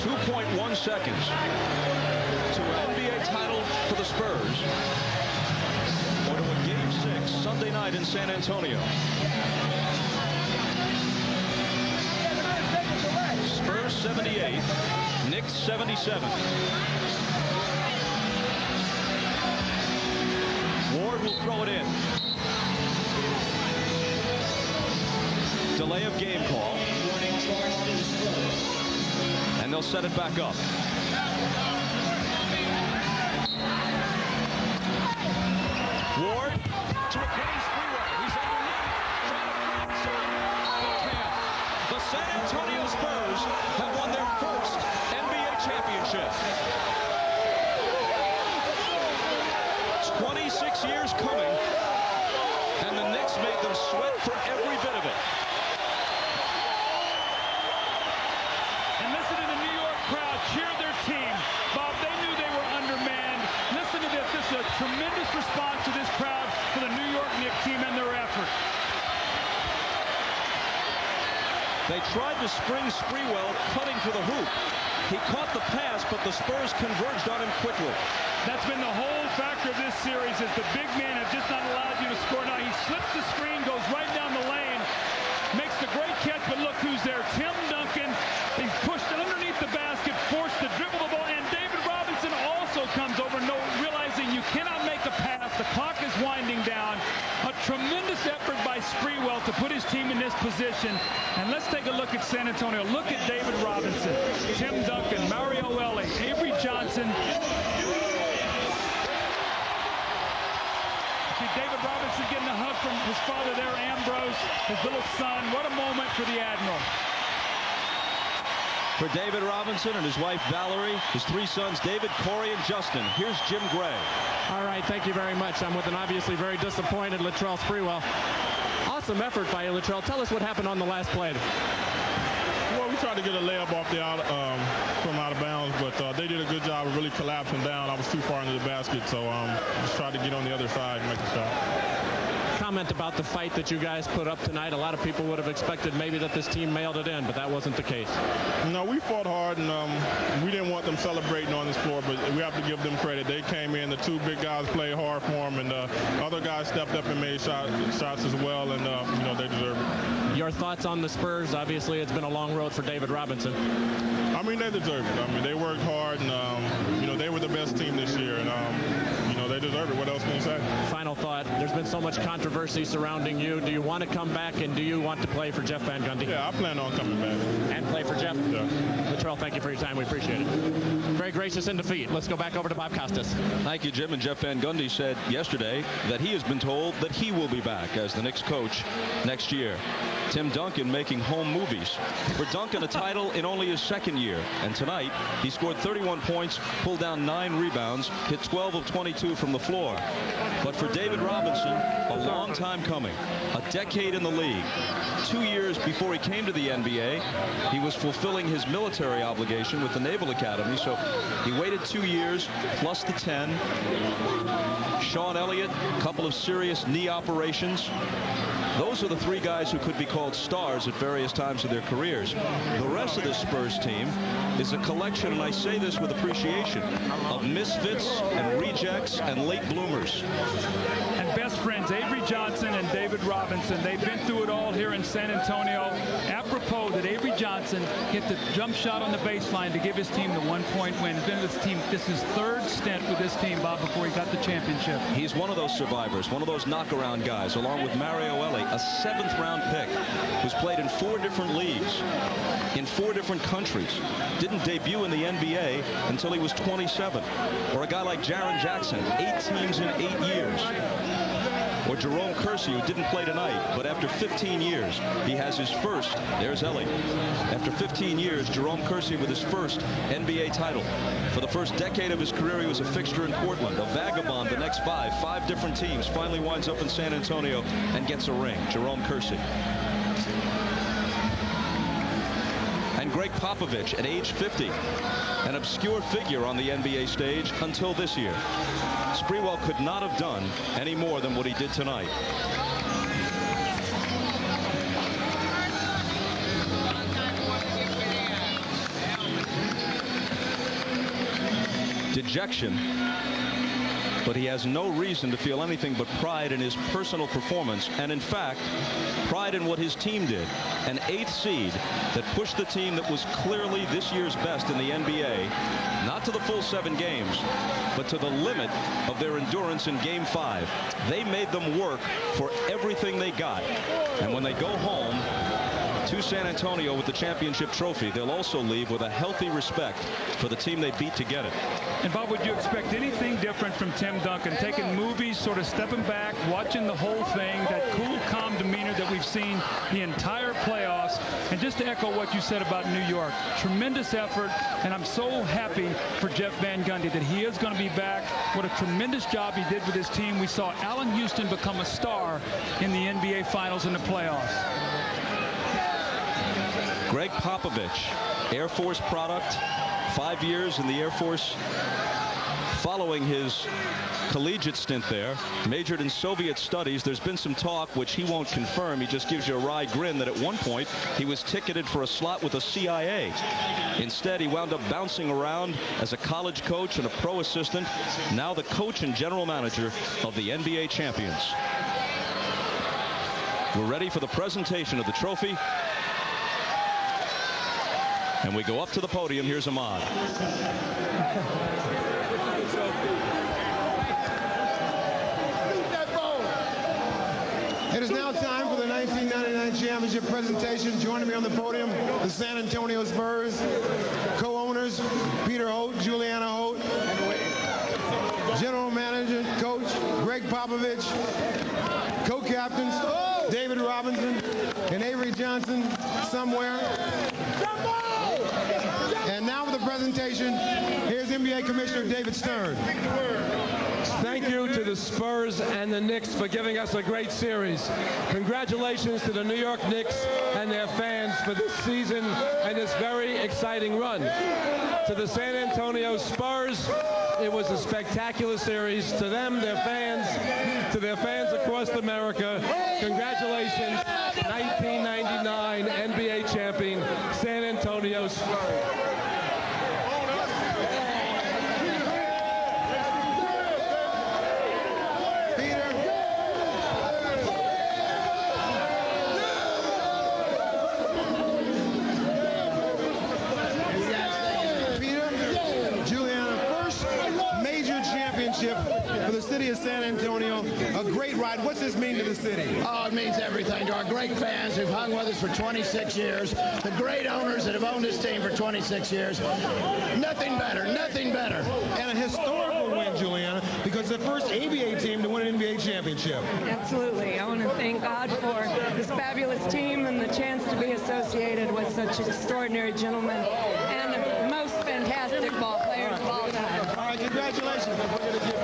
2.1 seconds to an NBA title for the Spurs, or to a Game 6 Sunday night in San Antonio. Spurs 78, Knicks 77. Ward will throw it in. Delay of game call. And they'll set it back up. Ward to a Kenny Sprewell. He's underneath. The San Antonio Spurs have won their first NBA championship. 26 years coming, and the Knicks made them sweat for every bit of it. And listen to the New York crowd cheer their team. Bob, they knew they were undermanned. Listen to this. This is a tremendous response to this crowd for the New York Knicks team and their effort. They tried to spring Sprewell cutting for the hoop. He caught the pass, but the Spurs converged on him quickly. That's been the whole factor of this series, is the big man have just not allowed you to score. Now he slips the screen, goes right down the lane, makes the great catch, but look who's there. Tim Duncan. He's pushed underneath the basket, forced to dribble the ball, and David Robinson also comes over, realizing you cannot make a pass. The clock is winding down. A tremendous effort by Sprewell to put his team in this position. And let's take a look at San Antonio. Look at David Robinson, Tim Duncan, Mario Elie, Avery Johnson. See David Robinson getting a hug from his father there, Ambrose, his little son. What a moment for the Admiral. For David Robinson and his wife Valerie, his three sons David, Corey, and Justin, here's Jim Gray. All right, thank you very much. I'm with an obviously very disappointed Latrell Sprewell. Awesome effort by you, Latrell. Tell us what happened on the last play. Well, we tried to get a layup off the from out of bounds, but they did a good job of really collapsing down. I was too far into the basket, so just tried to get on the other side and make a shot. Comment about the fight that you guys put up tonight. A lot of people would have expected maybe that this team mailed it in, but that wasn't the case. No, we fought hard, and we didn't want them celebrating on this floor, but we have to give them credit. They came in, the two big guys played hard for them, and other guys stepped up and made shots as well, and they deserve it. Your thoughts on the Spurs? Obviously, it's been a long road for David Robinson. I mean, they deserve it. I mean, they worked hard, and they were the best team this year, and they deserve it. What else can you say? Final thought. There's been so much controvery surrounding you. Do you want to come back, and do you want to play for Jeff Van Gundy? Yeah, I plan on coming back. And play for Jeff? Yeah. Latrell, thank you for your time. We appreciate it. Very gracious in defeat. Let's go back over to Bob Costas. Thank you, Jim. And Jeff Van Gundy said yesterday that he has been told that he will be back as the Knicks coach next year. Tim Duncan making home movies. For Duncan, a title in only his second year. And tonight, he scored 31 points, pulled down 9 rebounds, hit 12 of 22 from the floor. But for David Robinson, a long time coming. A decade in the league. 2 years before he came to the NBA, he was fulfilling his military obligation with the Naval Academy. So he waited 2 years, plus the 10. Sean Elliott, a couple of serious knee operations. Those are the 3 guys who could be called stars at various times of their careers. The rest of this Spurs team is a collection, and I say this with appreciation, of misfits and rejects and late bloomers. And best friends, Avery Johnson and David Robinson. They've been through it all here in San Antonio. Apropos that Avery Johnson hit the jump shot on the baseline to give his team the 1-point win. He's been with this team. This is his 3rd stint with this team, Bob, before he got the championship. He's one of those survivors, one of those knockaround guys, along with Mario Elie, a 7th-round pick who's played in 4 different leagues, in 4 different countries. Didn't debut in the NBA until he was 27. Or a guy like Jaren Jackson, 8 teams in 8 years. Or Jerome Kersey, who didn't play tonight, but after 15 years, he has his first. There's Elie. After 15 years, Jerome Kersey with his first NBA title. For the first decade of his career, he was a fixture in Portland, a vagabond the next 5 different teams, finally winds up in San Antonio and gets a ring. Jerome Kersey. And Greg Popovich at age 50, an obscure figure on the NBA stage until this year. Sprewell could not have done any more than what he did tonight. dejection, but he has no reason to feel anything but pride in his personal performance, and in fact, pride in what his team did. An 8th seed that pushed the team that was clearly this year's best in the NBA, not to the full 7 games, but to the limit of their endurance in Game 5. They made them work for everything they got. And when they go home to San Antonio with the championship trophy, they'll also leave with a healthy respect for the team they beat to get it. And Bob, would you expect anything different from Tim Duncan? Taking movies, sort of stepping back, watching the whole thing, that cool, calm demeanor that we've seen the entire playoffs. And just to echo what you said about New York, tremendous effort, and I'm so happy for Jeff Van Gundy that he is going to be back. What a tremendous job he did with his team. We saw Allen Houston become a star in the NBA Finals and the playoffs. Greg Popovich, Air Force product, 5 years in the Air Force following his collegiate stint there, majored in Soviet studies. There's been some talk, which he won't confirm, he just gives you a wry grin, that at one point he was ticketed for a slot with the CIA. Instead, he wound up bouncing around as a college coach and a pro assistant, now the coach and general manager of the NBA champions. We're ready for the presentation of the trophy. And we go up to the podium. Here's Ahmad. It is now time for the 1999 championship presentation. Joining me on the podium, the San Antonio Spurs co-owners, Peter Holt, Juliana Holt, general manager, coach, Greg Popovich, co-captains, David Robinson and Avery Johnson somewhere. And now for the presentation, here's NBA Commissioner David Stern. Thank you to the Spurs and the Knicks for giving us a great series. Congratulations to the New York Knicks and their fans for this season and this very exciting run. To the San Antonio Spurs, it was a spectacular series. To them, their fans, to their fans across America, congratulations, 1999 NBA champion, San Antonio Spurs. For the city of San Antonio, a great ride. What's this mean to the city? Oh, it means everything to our great fans who've hung with us for 26 years, the great owners that have owned this team for 26 years. Nothing better, nothing better. And a historical win, Juliana, because the first ABA team to win an NBA championship. Absolutely. I want to thank God for this fabulous team and the chance to be associated with such extraordinary gentlemen and the most fantastic ball players of all time. All right, congratulations.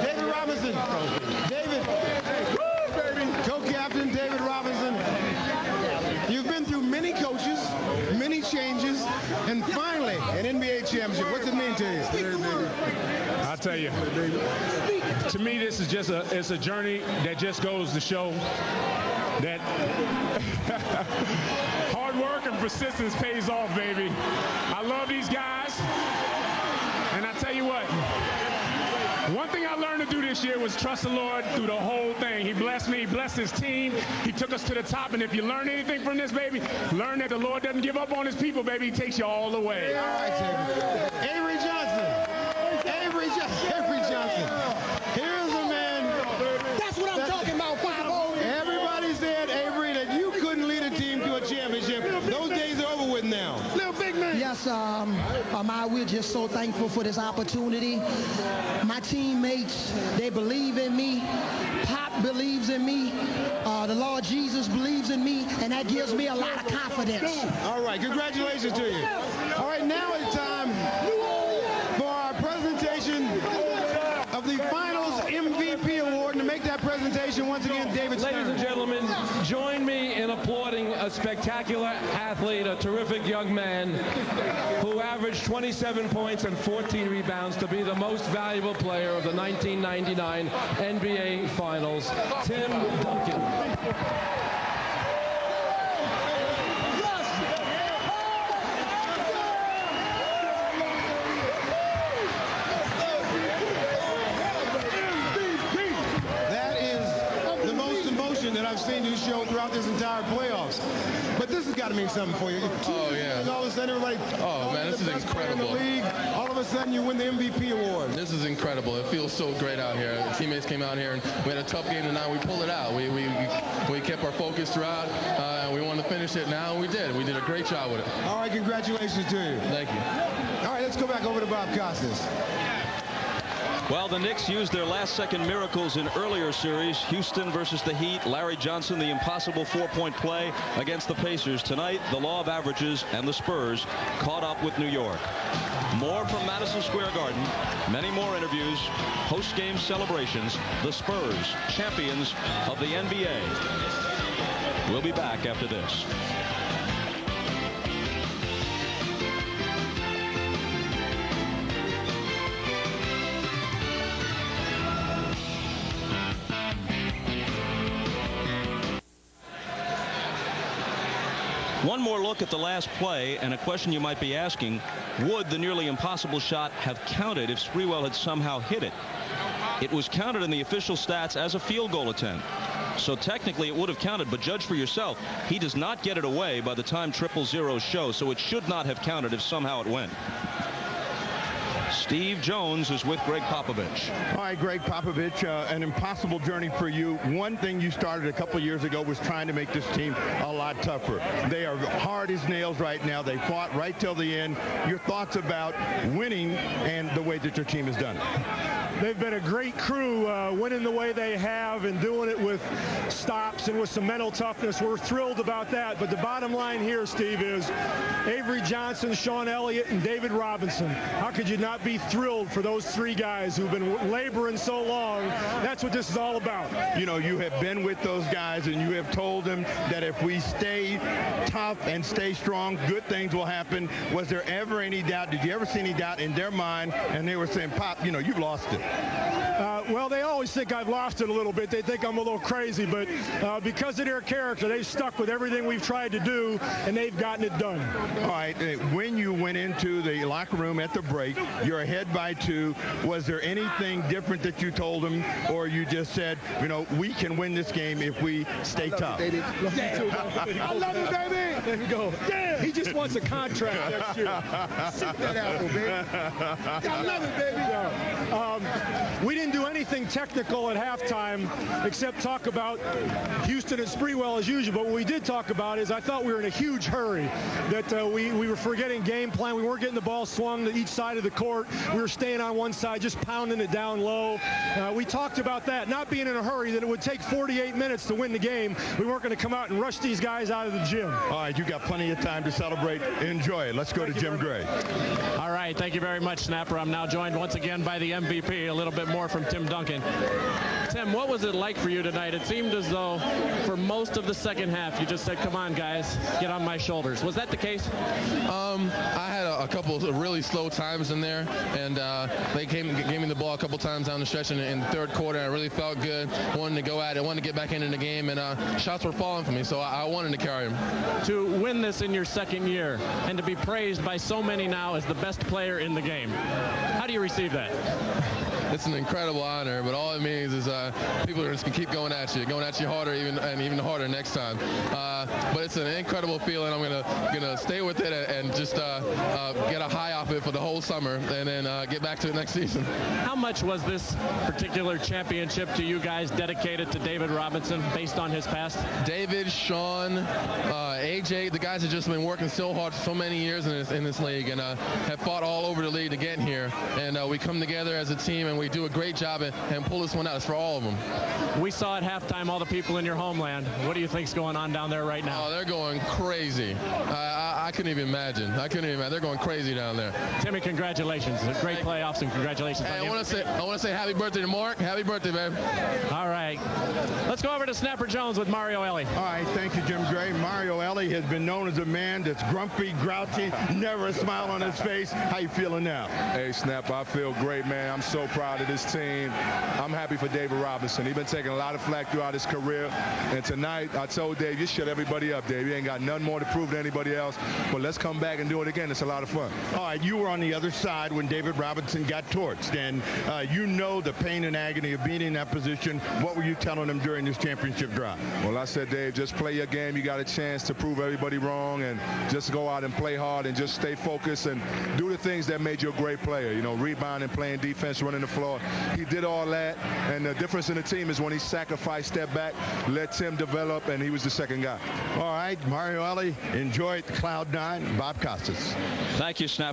David Robinson. David, co-captain David Robinson. You've been through many coaches, many changes, and finally an NBA championship. What's it mean to you? I'll tell you, to me, this is just it's a journey that just goes to show that hard work and persistence pays off, baby. I love these guys, and I tell you what, one thing I learned to do this year was trust the Lord through the whole thing. He blessed me, he blessed his team, he took us to the top, and if you learn anything from this, baby, learn that the Lord doesn't give up on his people, baby. He takes you all the way. All right, David. Avery Johnson. Avery Johnson. Here's a man. That's what I'm talking about, Bob. Everybody said, Avery, that you couldn't lead a team to a championship. Those days are over with now. Little big man. Yes, we're just so thankful for this opportunity. My teammates, they believe in me. Pop believes in me. The Lord Jesus believes in me, and that gives me a lot of confidence. All right, congratulations to you. All right, now it's time for our presentation of the Finals MVP Award. And to make that presentation, once again, David Stern. Ladies and gentlemen, join me in applauding a spectacular athlete, a terrific young man who averaged 27 points and 14 rebounds to be the most valuable player of the 1999 NBA Finals, Tim Duncan. seen you show throughout this entire playoffs. But this has got to mean something for you. Oh, yeah. And all of a sudden, everybody, man, this is incredible. In the league, all of a sudden, you win the MVP award. This is incredible. It feels so great out here. The teammates came out here, and we had a tough game tonight. We pulled it out. We kept our focus throughout, and we wanted to finish it now, and we did. We did a great job with it. All right, congratulations to you. Thank you. All right, let's go back over to Bob Costas. Well, the Knicks used their last-second miracles in earlier series. Houston versus the Heat. Larry Johnson, the impossible four-point play against the Pacers. Tonight, the law of averages and the Spurs caught up with New York. More from Madison Square Garden. Many more interviews. Post-game celebrations. The Spurs, champions of the NBA. We'll be back after this. One more look at the last play, and a question you might be asking, would the nearly impossible shot have counted if Sprewell had somehow hit it? It was counted in the official stats as a field goal attempt. So technically it would have counted, but judge for yourself. He does not get it away by the time 000 show, so it should not have counted if somehow it went. Steve Jones is with Greg Popovich. All right, Greg Popovich, an impossible journey for you. One thing you started a couple years ago was trying to make this team a lot tougher. They are hard as nails right now. They fought right till the end. Your thoughts about winning and the way that your team has done it? They've been a great crew, winning the way they have and doing it with stops and with some mental toughness. We're thrilled about that. But the bottom line here, Steve, is Avery Johnson, Sean Elliott, and David Robinson. How could you not be thrilled for those three guys who've been laboring so long? That's what this is all about. You know, you have been with those guys, and you have told them that if we stay tough and stay strong, good things will happen. Was there ever any doubt? Did you ever see any doubt in their mind? And they were saying, Pop, you know, you've lost it. Well, they always think I've lost it a little bit. They think I'm a little crazy, but because of their character, they've stuck with everything we've tried to do, and they've gotten it done. All right, when you went into the locker room at the break, you're ahead by 2. Was there anything different that you told them, or you just said, you know, we can win this game if we stay tough? I love you, baby. There you go. Yeah. He just wants a contract next year. Sit that apple, baby. I love it, baby. We didn't do anything technical at halftime except talk about Houston and Sprewell as usual. But what we did talk about is I thought we were in a huge hurry, that we were forgetting game plan. We weren't getting the ball swung to each side of the court. We were staying on one side, just pounding it down low. We talked about that, not being in a hurry, that it would take 48 minutes to win the game. We weren't going to come out and rush these guys out of the gym. All right, you got plenty of time to celebrate. Enjoy it. Let's go to Jim Gray. All right, thank you very much, Snapper. I'm now joined once again by the MVP. A little bit more from Tim Duncan. Tim, what was it like for you tonight? It seemed as though for most of the second half you just said, come on guys, get on my shoulders. Was that the case? I had a couple of really slow times in there, and they gave me the ball a couple times down the stretch in the third quarter. I really felt good, wanted to go at it, wanted to get back into the game, and shots were falling for me, so I wanted to carry them. To win this in your second year and to be praised by so many now as the best player in the game, how do you receive that? It's an incredible honor, but all it means is people are just going to keep going at you harder, even harder next time. But it's an incredible feeling. I'm gonna stay with it and just get a high off it for the whole summer, and then get back to it next season. How much was this particular championship to you guys dedicated to David Robinson based on his past? David, Sean, AJ, the guys have just been working so hard for so many years in this league, and have fought all over the league to get here. And we come together as a team, and we do a great job and pull this one out. It's for all of them. We saw at halftime all the people in your homeland. What do you think's going on down there right now? Oh, they're going crazy. I couldn't even imagine. They're going crazy down there. Timmy, congratulations. Great playoffs, and congratulations. Hey, I want to say happy birthday to Mark. Happy birthday, man. All right. Let's go over to Snapper Jones with Mario Elie. All right, thank you, Jim Gray. Mario Elie has been known as a man that's grumpy, grouchy, never a smile on his face. How you feeling now? Hey, Snap, I feel great, man. I'm so proud of this team. I'm happy for David Robinson. He's been taking a lot of flack throughout his career. And tonight, I told Dave, you shut everybody up, Dave. You ain't got nothing more to prove to anybody else. But let's come back and do it again. It's a lot of fun. All right, you were on the other side when David Robinson got torched. And you know the pain and agony of being in that position. What were you telling him during this championship drive? Well, I said, Dave, just play your game. You got a chance to prove everybody wrong, and just go out and play hard and just stay focused and do the things that made you a great player. You know, rebounding, playing defense, running the floor. He did all that, and the difference in the team is when he sacrificed, stepped back, let Tim develop, and he was the second guy. All right, Mario Elie, enjoy it, Cloud9. Bob Costas. Thank you, Snap.